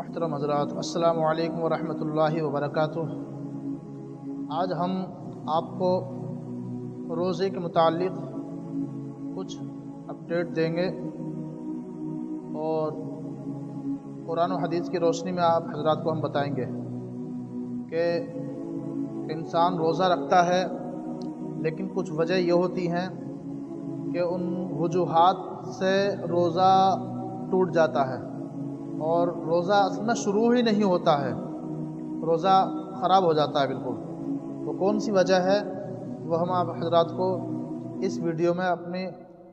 محترم حضرات، السلام علیکم ورحمۃ اللہ وبرکاتہ۔ آج ہم آپ کو روزے کے متعلق کچھ اپڈیٹ دیں گے اور قرآن و حدیث کی روشنی میں آپ حضرات کو ہم بتائیں گے کہ انسان روزہ رکھتا ہے لیکن کچھ وجہ یہ ہوتی ہیں کہ ان وجوہات سے روزہ ٹوٹ جاتا ہے اور روزہ اصل میں شروع ہی نہیں ہوتا ہے، روزہ خراب ہو جاتا ہے بالکل۔ وہ کون سی وجہ ہے وہ ہم آپ حضرات کو اس ویڈیو میں اپنی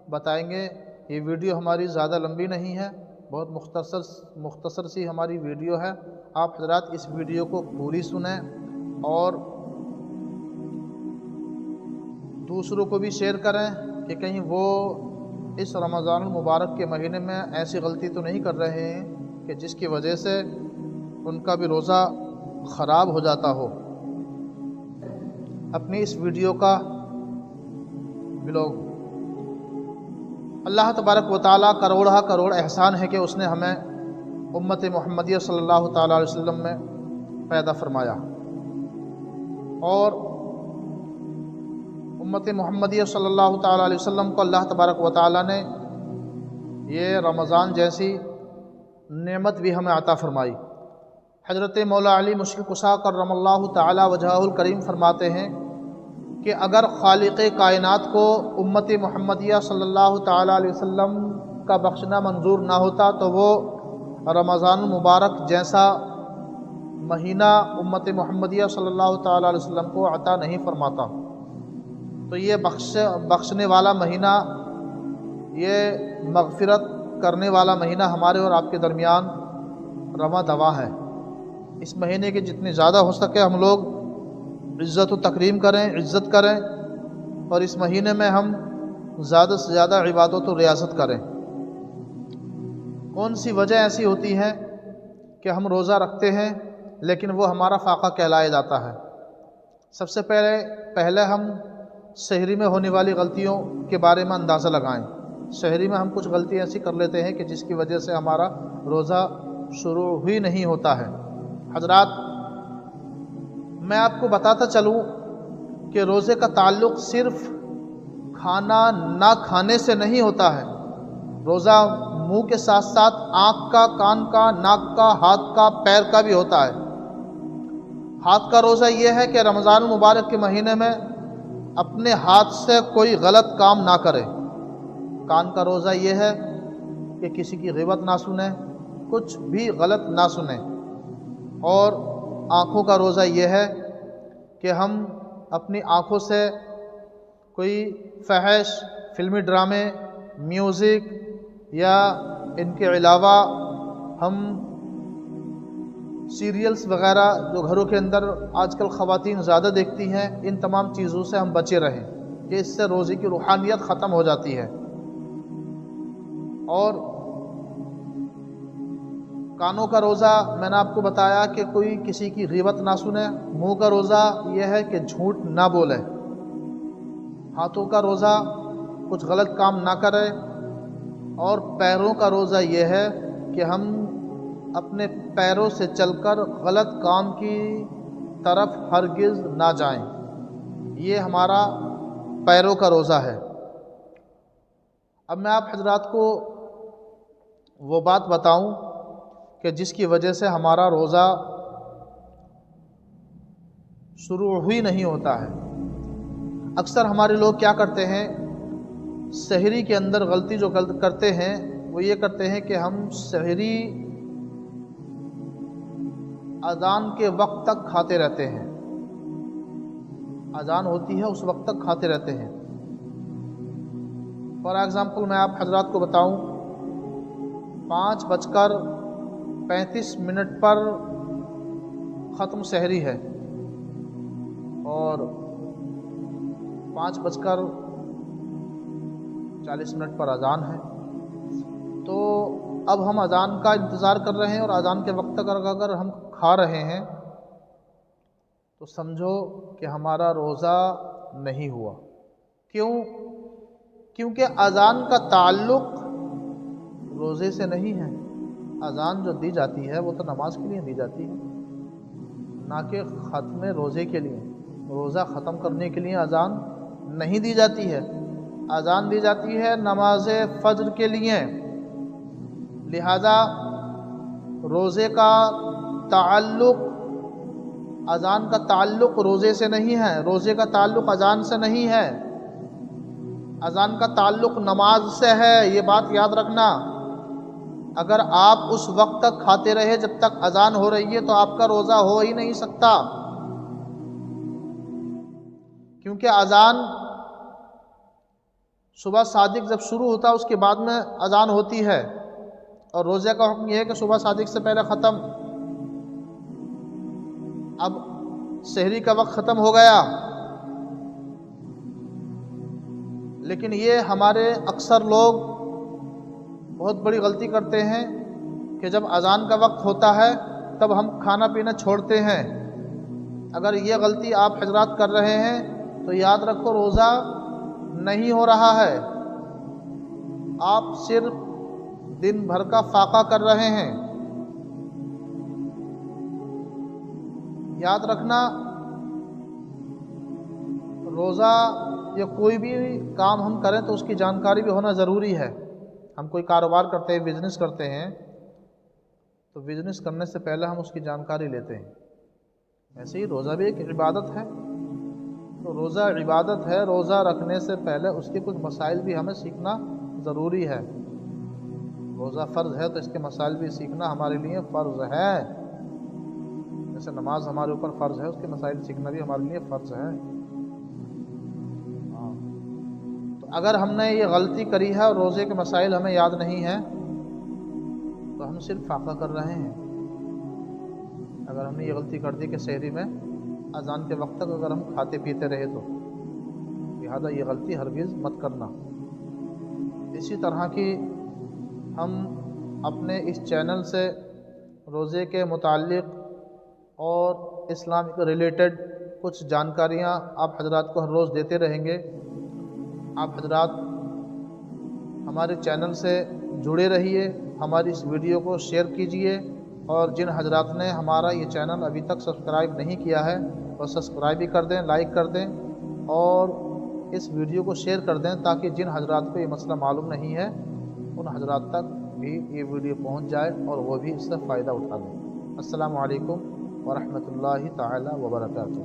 بتائیں گے۔ یہ ویڈیو ہماری زیادہ لمبی نہیں ہے، بہت مختصر سی ہماری ویڈیو ہے۔ آپ حضرات اس ویڈیو کو پوری سنیں اور دوسروں کو بھی شیئر کریں کہ کہیں وہ اس رمضان المبارک کے مہینے میں ایسی غلطی تو نہیں کر رہے ہیں کہ جس کی وجہ سے ان کا بھی روزہ خراب ہو جاتا ہو۔ اپنی اس ویڈیو کا بلاگ اللہ تبارک و تعالیٰ کروڑ احسان ہے کہ اس نے ہمیں امت محمدیہ صلی اللہ تعالیٰ علیہ وسلم میں پیدا فرمایا اور امت محمدیہ صلی اللہ تعالیٰ علیہ وسلم کو اللہ تبارک و تعالیٰ نے یہ رمضان جیسی نعمت بھی ہمیں عطا فرمائی۔ حضرت مولا علی مشکل کشا کرم اللہ تعالیٰ وجہہ الکریم فرماتے ہیں کہ اگر خالق کائنات کو امت محمدیہ صلی اللہ تعالیٰ علیہ وسلم کا بخشنا منظور نہ ہوتا تو وہ رمضان المبارک جیسا مہینہ امت محمدیہ صلی اللہ تعالیٰ علیہ وسلم کو عطا نہیں فرماتا۔ تو یہ بخشنے والا مہینہ، یہ مغفرت کرنے والا مہینہ ہمارے اور آپ کے درمیان رواں دواں ہے۔ اس مہینے کے جتنے زیادہ ہو سکے ہم لوگ عزت و تکریم کریں، عزت کریں اور اس مہینے میں ہم زیادہ سے زیادہ عبادت و ریاضت کریں۔ کون سی وجہ ایسی ہوتی ہے کہ ہم روزہ رکھتے ہیں لیکن وہ ہمارا فاقہ کہلایا جاتا ہے؟ سب سے پہلے ہم سحری میں ہونے والی غلطیوں کے بارے میں اندازہ لگائیں۔ سحری میں ہم کچھ غلطی ایسی کر لیتے ہیں کہ جس کی وجہ سے ہمارا روزہ شروع ہی نہیں ہوتا ہے۔ حضرات، میں آپ کو بتاتا چلوں کہ روزے کا تعلق صرف کھانا نہ کھانے سے نہیں ہوتا ہے۔ روزہ منہ کے ساتھ ساتھ آنکھ کا، کان کا، ناک کا، ہاتھ کا، پیر کا بھی ہوتا ہے۔ ہاتھ کا روزہ یہ ہے کہ رمضان المبارک کے مہینے میں اپنے ہاتھ سے کوئی غلط کام نہ کرے۔ کان کا روزہ یہ ہے کہ کسی کی غیبت نہ سنیں، کچھ بھی غلط نہ سنیں۔ اور آنکھوں کا روزہ یہ ہے کہ ہم اپنی آنکھوں سے کوئی فحش، فلمی ڈرامے، میوزک یا ان کے علاوہ ہم سیریلز وغیرہ جو گھروں کے اندر آج کل خواتین زیادہ دیکھتی ہیں، ان تمام چیزوں سے ہم بچے رہیں کہ اس سے روزے کی روحانیت ختم ہو جاتی ہے۔ اور کانوں کا روزہ میں نے آپ کو بتایا کہ کوئی کسی کی غیبت نہ سنے۔ منہ کا روزہ یہ ہے کہ جھوٹ نہ بولے۔ ہاتھوں کا روزہ کچھ غلط کام نہ کرے۔ اور پیروں کا روزہ یہ ہے کہ ہم اپنے پیروں سے چل کر غلط کام کی طرف ہرگز نہ جائیں۔ یہ ہمارا پیروں کا روزہ ہے۔ اب میں آپ حضرات کو وہ بات بتاؤں کہ جس کی وجہ سے ہمارا روزہ شروع ہی نہیں ہوتا ہے۔ اکثر ہمارے لوگ کیا کرتے ہیں، سحری کے اندر غلطی جو کرتے ہیں وہ یہ کرتے ہیں کہ ہم سحری اذان کے وقت تک کھاتے رہتے ہیں۔ اذان ہوتی ہے اس وقت تک کھاتے رہتے ہیں۔ فار ایگزامپل میں آپ حضرات کو بتاؤں، 5:35 پر ختم سحری ہے اور 5:40 پر اذان ہے۔ تو اب ہم اذان کا انتظار کر رہے ہیں اور اذان کے وقت تک اگر ہم کھا رہے ہیں تو سمجھو کہ ہمارا روزہ نہیں ہوا۔ کیوں؟ کیونکہ اذان کا تعلق روزے سے نہیں ہے۔ اذان جو دی جاتی ہے وہ تو نماز کے لیے دی جاتی ہے، نہ کہ ختم روزے کے لیے۔ روزہ ختم کرنے کے لیے اذان نہیں دی جاتی ہے، اذان دی جاتی ہے نماز فجر کے لیے۔ لہذا روزے کا تعلق، اذان کا تعلق روزے سے نہیں ہے، روزے کا تعلق اذان سے نہیں ہے، اذان کا تعلق نماز سے ہے، یہ بات یاد رکھنا۔ اگر آپ اس وقت تک کھاتے رہے جب تک اذان ہو رہی ہے تو آپ کا روزہ ہو ہی نہیں سکتا، کیونکہ اذان صبح صادق جب شروع ہوتا ہے اس کے بعد میں اذان ہوتی ہے، اور روزے کا حکم یہ ہے کہ صبح صادق سے پہلے ختم۔ اب سحری کا وقت ختم ہو گیا، لیکن یہ ہمارے اکثر لوگ بہت بڑی غلطی کرتے ہیں کہ جب اذان کا وقت ہوتا ہے تب ہم کھانا پینا چھوڑتے ہیں۔ اگر یہ غلطی آپ حضرات کر رہے ہیں تو یاد رکھو روزہ نہیں ہو رہا ہے، آپ صرف دن بھر کا فاقہ کر رہے ہیں۔ یاد رکھنا، روزہ یا کوئی بھی کام ہم کریں تو اس کی جانکاری بھی ہونا ضروری ہے۔ ہم کوئی کاروبار کرتے ہیں، بزنس کرتے ہیں، تو بزنس کرنے سے پہلے ہم اس کی جانکاری لیتے ہیں۔ ایسے ہی روزہ بھی ایک عبادت ہے، تو روزہ عبادت ہے، روزہ رکھنے سے پہلے اس کے کچھ مسائل بھی ہمیں سیکھنا ضروری ہے۔ روزہ فرض ہے تو اس کے مسائل بھی سیکھنا ہمارے لیے فرض ہے، جیسے نماز ہمارے اوپر فرض ہے، اس کے مسائل سیکھنا بھی ہمارے لیے فرض ہے۔ تو اگر ہم نے یہ غلطی کری ہے اور روزے کے مسائل ہمیں یاد نہیں ہیں تو ہم صرف فاقہ کر رہے ہیں۔ اگر ہم نے یہ غلطی کر دی کہ سحری میں اذان کے وقت تک اگر ہم کھاتے پیتے رہے تو لہذا یہ غلطی ہرگز مت کرنا۔ اسی طرح کی ہم اپنے اس چینل سے روزے کے متعلق اور اسلام کے ریلیٹڈ کچھ جانکاریاں آپ حضرات کو ہر روز دیتے رہیں گے۔ آپ حضرات ہمارے چینل سے جڑے رہیے، ہماری اس ویڈیو کو شیئر کیجیے، اور جن حضرات نے ہمارا یہ چینل ابھی تک سبسکرائب نہیں کیا ہے وہ سبسکرائب بھی کر دیں، لائک کر دیں، اور اس ویڈیو کو شیئر کر دیں تاکہ جن حضرات کو یہ مسئلہ معلوم نہیں ہے ان حضرات تک بھی یہ ویڈیو پہنچ جائے اور وہ بھی اس سے فائدہ اٹھا لیں۔ السلام علیکم ورحمۃ اللہ تعالی وبرکاتہ۔